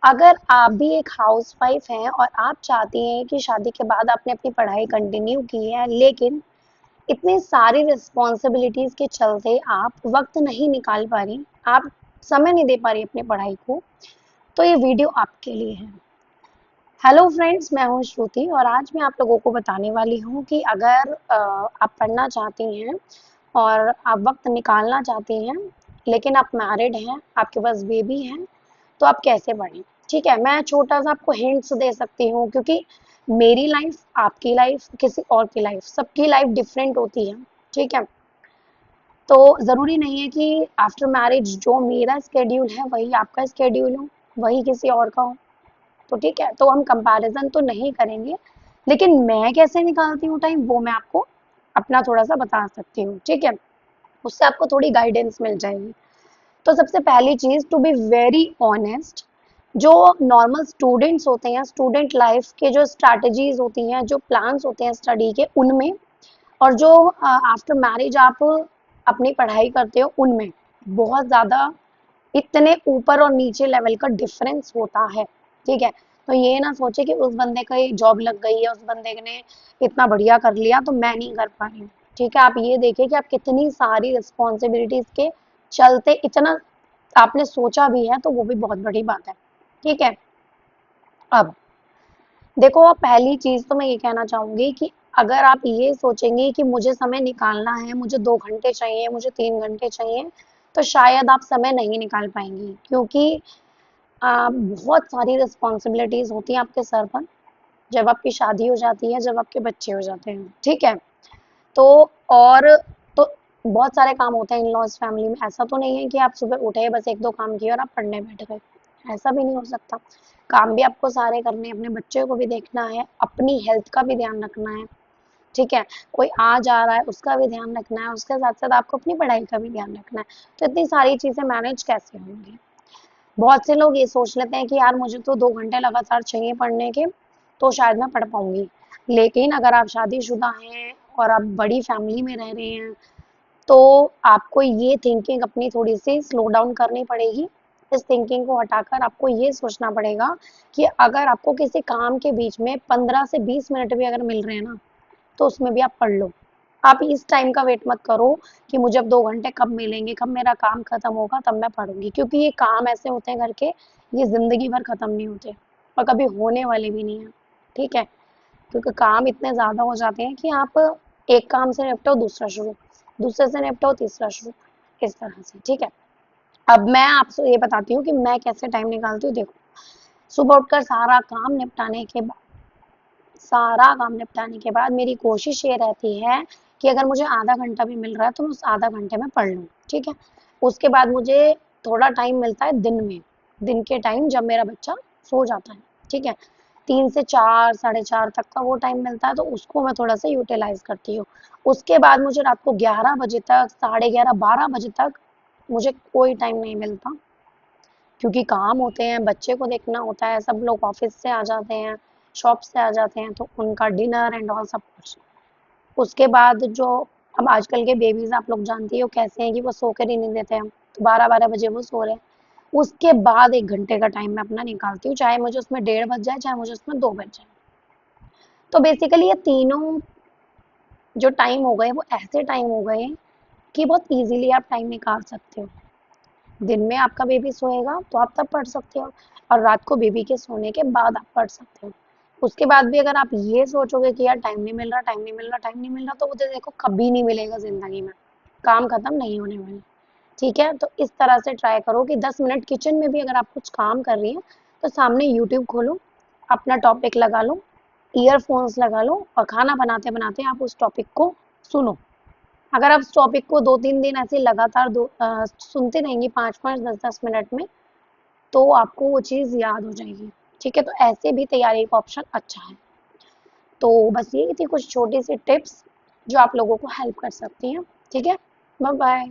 अगर आप भी एक हाउसवाइफ हैं और आप चाहती हैं कि शादी के बाद आपने अपनी पढ़ाई कंटिन्यू की है, लेकिन इतनी सारी रिस्पॉन्सिबिलिटीज के चलते आप वक्त नहीं निकाल पा रही, आप समय नहीं दे पा रही अपनी पढ़ाई को, तो ये वीडियो आपके लिए है। हेलो फ्रेंड्स, मैं हूं श्रुति और आज मैं आप लोगों को बताने वाली हूं कि अगर आप पढ़ना चाहती हैं और आप वक्त निकालना चाहती हैं, लेकिन आप मैरिड हैं, आपके पास बेबी है, तो आप कैसे पढ़ें। ठीक है, मैं छोटा सा आपको हिंट्स दे सकती हूँ, क्योंकि मेरी लाइफ, आपकी लाइफ, किसी और की लाइफ, सबकी लाइफ डिफरेंट होती है। ठीक है, तो ज़रूरी नहीं है कि आफ्टर मैरिज जो मेरा स्केड्यूल है वही आपका स्केड्यूल हो, वही किसी और का हो। तो ठीक है, तो हम कंपैरिजन तो नहीं करेंगे, लेकिन मैं कैसे निकालती हूँ टाइम वो मैं आपको अपना थोड़ा सा बता सकती हूँ। ठीक है, उससे आपको थोड़ी गाइडेंस मिल जाएगी। तो सबसे पहली चीज़, टू बी वेरी ऑनेस्ट, जो नॉर्मल स्टूडेंट्स होते हैं, स्टूडेंट लाइफ के जो स्ट्रैटेजीज होती हैं, जो प्लान्स होते हैं स्टडी के, उनमें और जो आफ्टर मैरिज आप अपनी पढ़ाई करते हो उनमें बहुत ज़्यादा इतने ऊपर और नीचे लेवल का डिफरेंस होता है। ठीक है, तो ये ना सोचे कि उस बंदे का जॉब लग गई है, उस बंदे ने इतना बढ़िया कर लिया तो मैं नहीं कर पा रही हूँ। ठीक है, आप ये देखिए कि आप कितनी सारी रिस्पॉन्सिबिलिटीज के चलते इतना आपने सोचा भी है, तो वो भी बहुत बड़ी बात है। ठीक है, अब देखो, पहली चीज तो मैं ये कहना चाहूंगी कि अगर आप ये सोचेंगे कि मुझे समय निकालना है, मुझे 2 घंटे चाहिए, मुझे 3 घंटे चाहिए, तो शायद आप समय नहीं निकाल पाएंगी, क्योंकि बहुत सारी रिस्पॉन्सिबिलिटीज होती हैं आपके सर पर जब आपकी शादी हो जाती है, जब आपके बच्चे हो जाते हैं। ठीक है, तो और तो बहुत सारे काम होते हैं इन लॉज फैमिली में। ऐसा तो नहीं है कि आप सुबह उठे, बस 1-2 काम किए और आप पढ़ने बैठ गए, ऐसा भी नहीं हो सकता। काम भी आपको सारे करने हैं, अपने बच्चे को भी देखना है, अपनी हेल्थ का भी ध्यान रखना है। ठीक है, कोई आ जा रहा है उसका भी ध्यान रखना है, उसके साथ साथ आपको अपनी पढ़ाई का भी ध्यान रखना है। तो इतनी सारी चीजें मैनेज कैसे होंगी। बहुत से लोग ये सोच लेते हैं कि यार मुझे तो 2 घंटे लगातार चाहिए पढ़ने के, तो शायद मैं पढ़ पाऊंगी। लेकिन अगर आप शादीशुदा हैं और आप बड़ी फैमिली में रह रहे हैं, तो आपको ये थिंकिंग अपनी थोड़ी सी स्लो डाउन करनी पड़ेगी। इस थिंकिंग को हटाकर आपको ये सोचना पड़ेगा कि अगर आपको किसी काम के बीच में 15 से 20 मिनट भी अगर मिल रहे हैं ना, तो उसमें भी आप पढ़ लो। आप इस टाइम का वेट मत करो कि मुझे अब 2 घंटे कब मिलेंगे, कब मेरा काम खत्म होगा तब मैं पढ़ूंगी, क्योंकि ये काम ऐसे होते हैं घर के, ये जिंदगी भर खत्म नहीं होते और कभी होने वाले भी नहीं है। ठीक है, क्योंकि काम इतने ज्यादा हो जाते हैं कि आप एक काम से निपटो दूसरा शुरू, दूसरे से निपटो तीसरा शुरू, इस तरह से। ठीक है, अब मैं आपसे ये बताती हूँ कि मैं कैसे टाइम निकालती हूँ। देखो, सुबह उठकर सारा काम निपटाने के बाद मेरी कोशिश ये रहती है कि अगर मुझे आधा घंटा भी मिल रहा है तो मैं उस आधा घंटे में पढ़ लूँ। ठीक है, उसके बाद मुझे थोड़ा टाइम मिलता है दिन में, दिन के टाइम जब मेरा बच्चा सो जाता है। ठीक है, 3 से 4, 4:30 तक का वो टाइम मिलता है, तो उसको मैं थोड़ा सा यूटिलाइज करती हूँ। उसके बाद मुझे रात को 11 बजे तक, 11:30, 12 बजे तक मुझे कोई टाइम नहीं मिलता, क्योंकि काम होते हैं, बच्चे को देखना होता है, सब लोग ऑफिस से आ जाते हैं, शॉप से आ जाते हैं, तो उनका डिनर एंड ऑल सब कुछ। उसके बाद जो अब आजकल के बेबीज आप लोग जानती हो कैसे हैं कि वो सो कर ही नहीं देते हैं, तो 12-12 बजे वो सो रहे हैं। उसके बाद 1 घंटे का टाइम मैं अपना निकालती हूँ, चाहे मुझे उसमें 1:30 बज जाए, चाहे मुझे उसमें 2 बज जाए। तो बेसिकली ये तीनों जो टाइम हो गए वो ऐसे टाइम हो गए कि बहुत इजीली आप टाइम निकाल सकते हो। दिन में आपका बेबी सोएगा तो आप तब पढ़ सकते हो, और रात को बेबी के सोने के बाद आप पढ़ सकते हो। उसके बाद भी अगर आप ये सोचोगे कि यार टाइम नहीं मिल रहा, टाइम नहीं मिल रहा, टाइम नहीं मिल रहा, तो वो तो देखो कभी नहीं मिलेगा जिंदगी में, काम खत्म नहीं होने वाले। ठीक है, तो इस तरह से ट्राई करो कि 10 मिनट किचन में भी अगर आप कुछ काम कर रही हैं, तो सामने यूट्यूब खोलो, अपना टॉपिक लगा लो, ईयरफोन्स लगा लो, और खाना बनाते बनाते आप उस टॉपिक को सुनो। अगर आप उस टॉपिक को 2-3 दिन ऐसे लगातार सुनते रहेंगी, 5-5, 10-10 मिनट में, तो आपको वो चीज़ याद हो जाएगी। ठीक है, तो ऐसे भी तैयारी का ऑप्शन अच्छा है। तो बस ये थी कुछ छोटी सी टिप्स जो आप लोगों को हेल्प कर सकती हैं। ठीक है, बाय बाय।